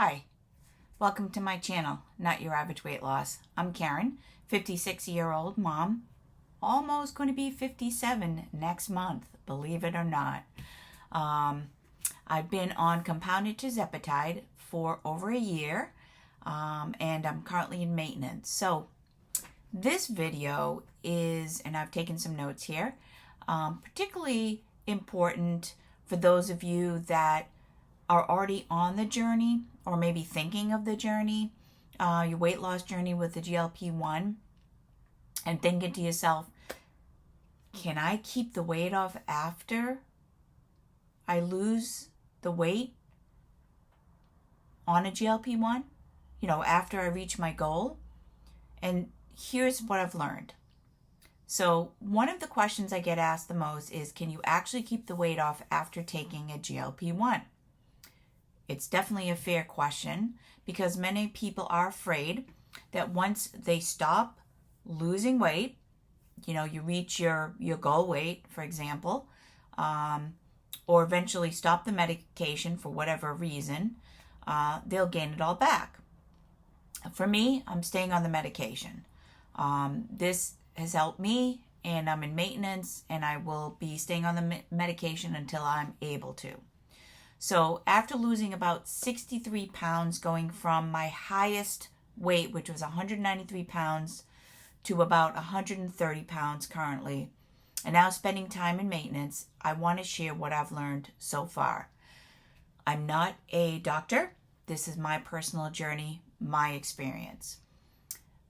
Hi, welcome to my channel, Not Your Average Weight Loss. I'm Karen, 56-year-old mom, almost going to be 57 next month, believe it or not. I've been on compounded tirzepatide for over a year, and I'm currently in maintenance. So this video is, and I've taken some notes here, particularly important for those of you that are already on the journey or maybe thinking of the journey, your weight loss journey with the GLP-1, and thinking to yourself, can I keep the weight off after I lose the weight on a GLP-1? You know, after I reach my goal? And here's what I've learned. So one of the questions I get asked the most is, can you actually keep the weight off after taking a GLP-1? It's definitely a fair question because many people are afraid that once they stop losing weight, you know, you reach your goal weight, for example, or eventually stop the medication for whatever reason, they'll gain it all back. For me, I'm staying on the medication. This has helped me, and I'm in maintenance, and I will be staying on the medication until I'm able to. So after losing about 63 pounds, going from my highest weight, which was 193 pounds, to about 130 pounds currently, and now spending time in maintenance, I want to share what I've learned so far. I'm not a doctor. This is my personal journey, my experience.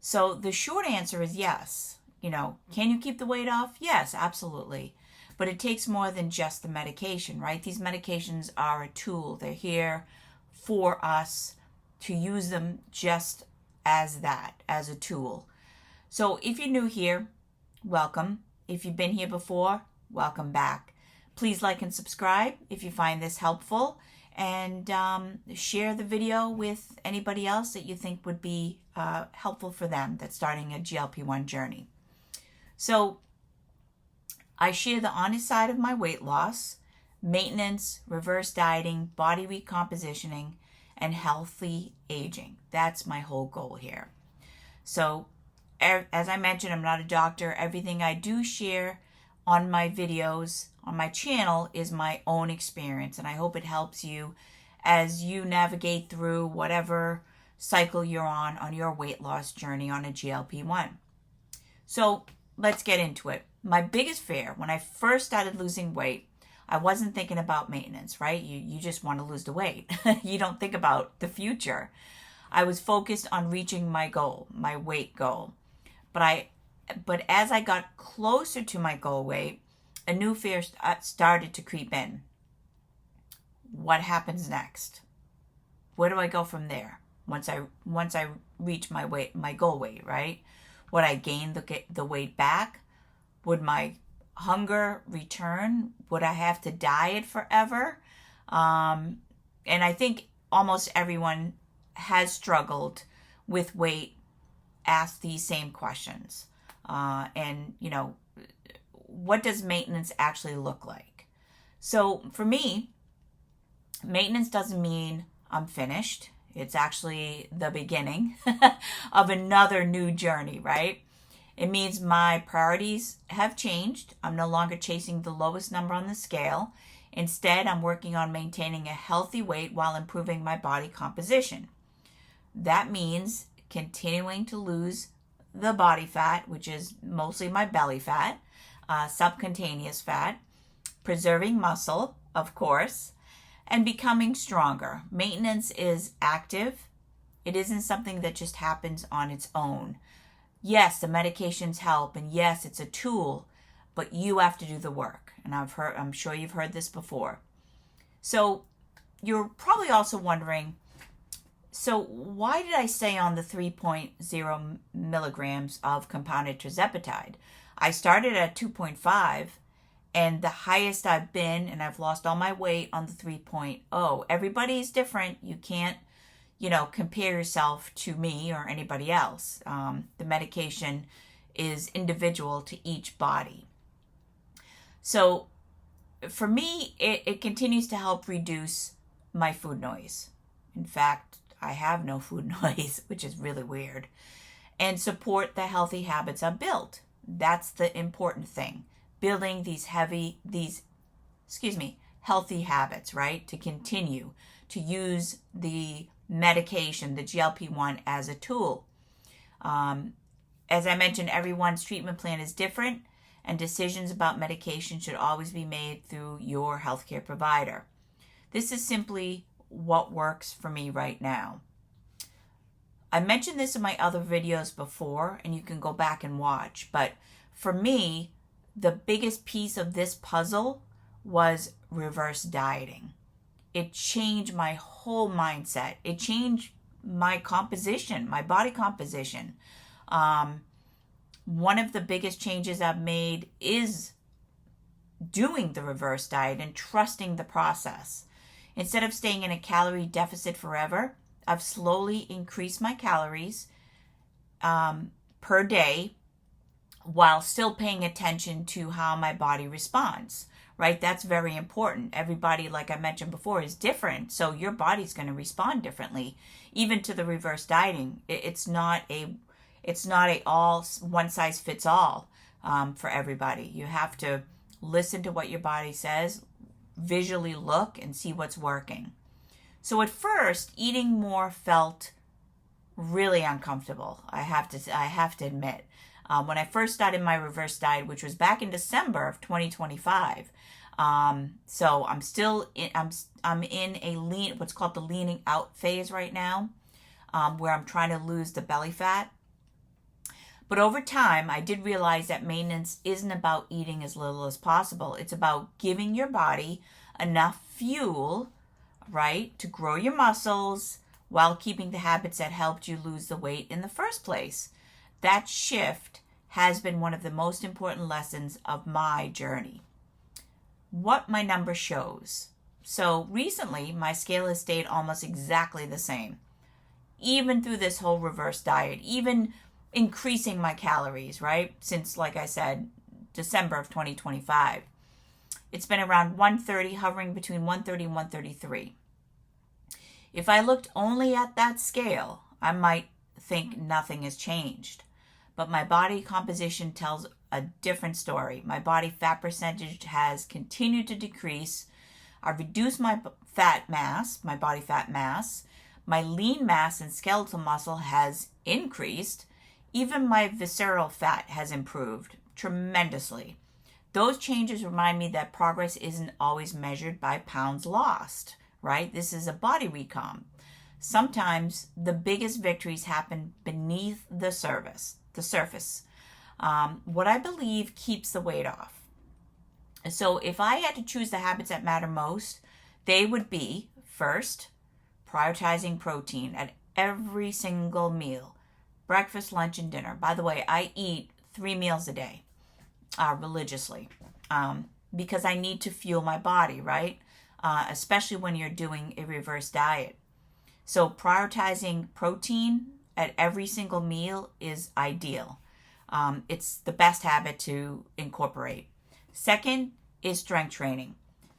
So the short answer is yes. You know, can you keep the weight off? Yes, absolutely. But it takes more than just the medication, right? These medications are a tool. They're here for us to use them just as that, as a tool. So if you're new here, welcome. If you've been here before, welcome back. Please like and subscribe if you find this helpful, and share the video with anybody else that you think would be helpful for them that's starting a GLP-1 journey. So I share the honest side of my weight loss, maintenance, reverse dieting, body recompositioning, and healthy aging. That's my whole goal here. So as I mentioned, I'm not a doctor. Everything I do share on my videos, on my channel, is my own experience. And I hope it helps you as you navigate through whatever cycle you're on your weight loss journey on a GLP-1. So let's get into it. My biggest fear when I first started losing weight, I wasn't thinking about maintenance, right? You just want to lose the weight. You don't think about the future. I was focused on reaching my goal, my weight goal. But as I got closer to my goal weight, a new fear started to creep in. What happens next? Where do I go from there? Once I reach my goal weight, right? Would I gain the weight back? Would my hunger return? Would I have to diet forever? And I think almost everyone has struggled with weight, asked these same questions. And, you know, what does maintenance actually look like? So for me, maintenance doesn't mean I'm finished. It's actually the beginning of another new journey, right? It means my priorities have changed. I'm no longer chasing the lowest number on the scale. Instead, I'm working on maintaining a healthy weight while improving my body composition. That means continuing to lose the body fat, which is mostly my belly fat, subcutaneous fat, preserving muscle, of course, and becoming stronger. Maintenance is active. It isn't something that just happens on its own. Yes, the medications help, and yes, it's a tool, but you have to do the work. And I'm sure you've heard this before. So you're probably also wondering, so why did I stay on the 3.0 milligrams of compounded tirzepatide? I started at 2.5, and the highest I've been, and I've lost all my weight, on the 3.0. Everybody is different. You can't, you know, compare yourself to me or anybody else. The medication is individual to each body. So for me, it continues to help reduce my food noise. In fact, I have no food noise, which is really weird, and support the healthy habits I've built. That's the important thing. Building these healthy habits, right? To continue to use the medication, the GLP-1, as a tool. As I mentioned, everyone's treatment plan is different, and decisions about medication should always be made through your healthcare provider. This is simply what works for me right now. I mentioned this in my other videos before, and you can go back and watch, but for me, the biggest piece of this puzzle was reverse dieting. It changed my whole mindset. It changed my composition, my body composition. One of the biggest changes I've made is doing the reverse diet and trusting the process. Instead of staying in a calorie deficit forever, I've slowly increased my calories per day while still paying attention to how my body responds, right? That's very important. Everybody, like I mentioned before, is different, so your body's going to respond differently, even to the reverse dieting. It's not a all one size fits all for everybody. You have to listen to what your body says, visually look and see what's working. So at first, eating more felt really uncomfortable. I have to admit. When I first started my reverse diet, which was back in December of 2025, so I'm still I'm in a what's called the leaning out phase right now, where I'm trying to lose the belly fat. But over time, I did realize that maintenance isn't about eating as little as possible. It's about giving your body enough fuel, right, to grow your muscles while keeping the habits that helped you lose the weight in the first place. That shift has been one of the most important lessons of my journey. What my number shows. So recently, my scale has stayed almost exactly the same. Even through this whole reverse diet, even increasing my calories, right? Since, like I said, December of 2025. It's been around 130, hovering between 130 and 133. If I looked only at that scale, I might think nothing has changed. But my body composition tells a different story. My body fat percentage has continued to decrease. I've reduced my fat mass, my body fat mass. My lean mass and skeletal muscle has increased. Even my visceral fat has improved tremendously. Those changes remind me that progress isn't always measured by pounds lost, right? This is a body recomp. Sometimes the biggest victories happen beneath the surface. What I believe keeps the weight off. So if I had to choose the habits that matter most, they would be, first, prioritizing protein at every single meal. Breakfast, lunch, and dinner. By the way, I eat 3 meals a day religiously because I need to fuel my body, right? Especially when you're doing a reverse diet. So prioritizing protein at every single meal is ideal. It's the best habit to incorporate. Second is strength training.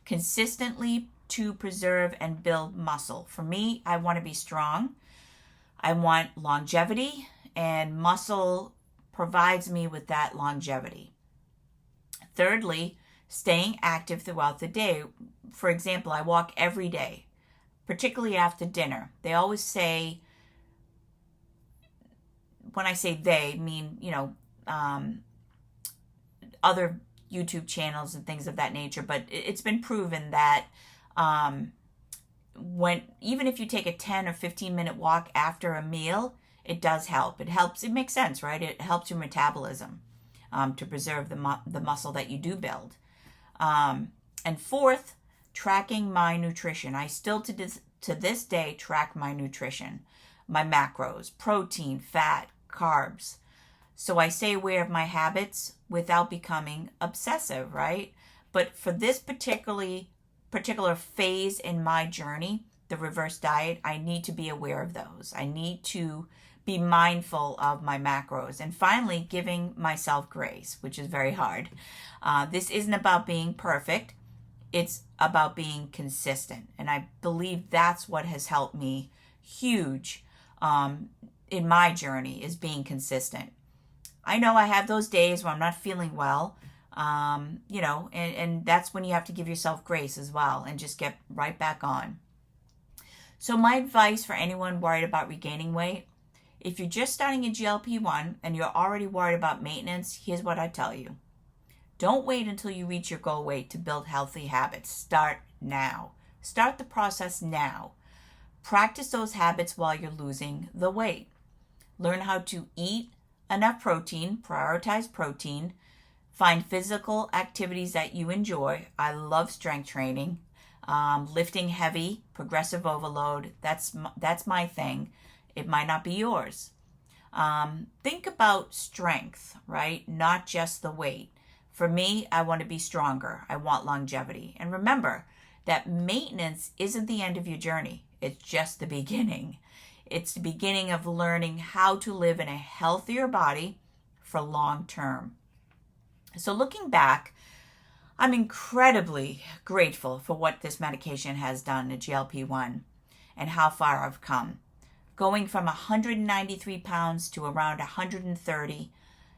Consistently to preserve and build muscle. For me, I want to be strong. I want longevity, and muscle provides me with that longevity. Thirdly, staying active throughout the day. For example, I walk every day, particularly after dinner. They always say, when I say they, mean, other YouTube channels and things of that nature, but it's been proven that even if you take a 10 or 15 minute walk after a meal, it does help. It makes sense, right? It helps your metabolism to preserve the muscle that you do build. And fourth, tracking my nutrition. I still to this day track my nutrition, my macros, protein, fat, carbs. So I stay aware of my habits without becoming obsessive, right? But for this particular phase in my journey, the reverse diet, I need to be aware of those. I need to be mindful of my macros. And finally, giving myself grace, which is very hard. This isn't about being perfect. It's about being consistent. And I believe that's what has helped me huge in my journey is being consistent. I know I have those days where I'm not feeling well, and that's when you have to give yourself grace as well and just get right back on. So my advice for anyone worried about regaining weight, if you're just starting a GLP-1 and you're already worried about maintenance, here's what I tell you. Don't wait until you reach your goal weight to build healthy habits. Start now. Start the process now. Practice those habits while you're losing the weight. Learn how to eat enough protein, prioritize protein, find physical activities that you enjoy. I love strength training, lifting heavy, progressive overload. That's my thing. It might not be yours. Think about strength, right? Not just the weight. For me, I want to be stronger. I want longevity. And remember that maintenance isn't the end of your journey. It's just the beginning. It's the beginning of learning how to live in a healthier body for long term. So looking back, I'm incredibly grateful for what this medication has done, the GLP-1, and how far I've come. Going from 193 pounds to around 130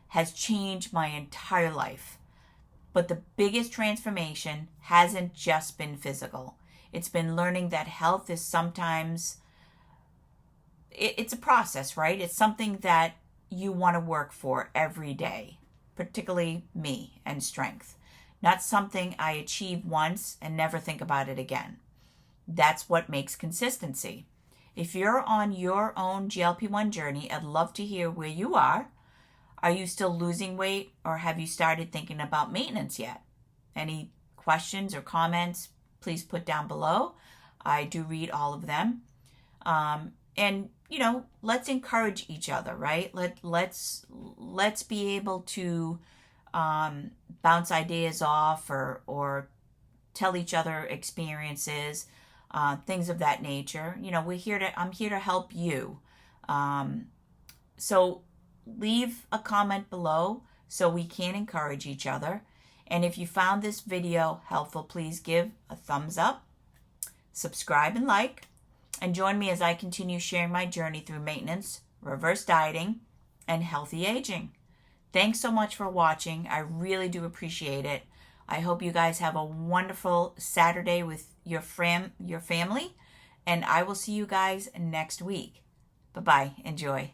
has changed my entire life. But the biggest transformation hasn't just been physical. It's been learning that health is sometimes it's a process, right? It's something that you want to work for every day, particularly me and strength. Not something I achieve once and never think about it again. That's what makes consistency. If you're on your own GLP-1 journey, I'd love to hear where you are. Are you still losing weight, or have you started thinking about maintenance yet? Any questions or comments, please put down below. I do read all of them. And let's encourage each other, right? Let's be able to bounce ideas off or tell each other experiences, things of that nature. I'm here to help you. So leave a comment below so we can encourage each other. And if you found this video helpful, please give a thumbs up, subscribe and like, and join me as I continue sharing my journey through maintenance, reverse dieting, and healthy aging. Thanks so much for watching. I really do appreciate it. I hope you guys have a wonderful Saturday with your family, and I will see you guys next week. Bye-bye. Enjoy.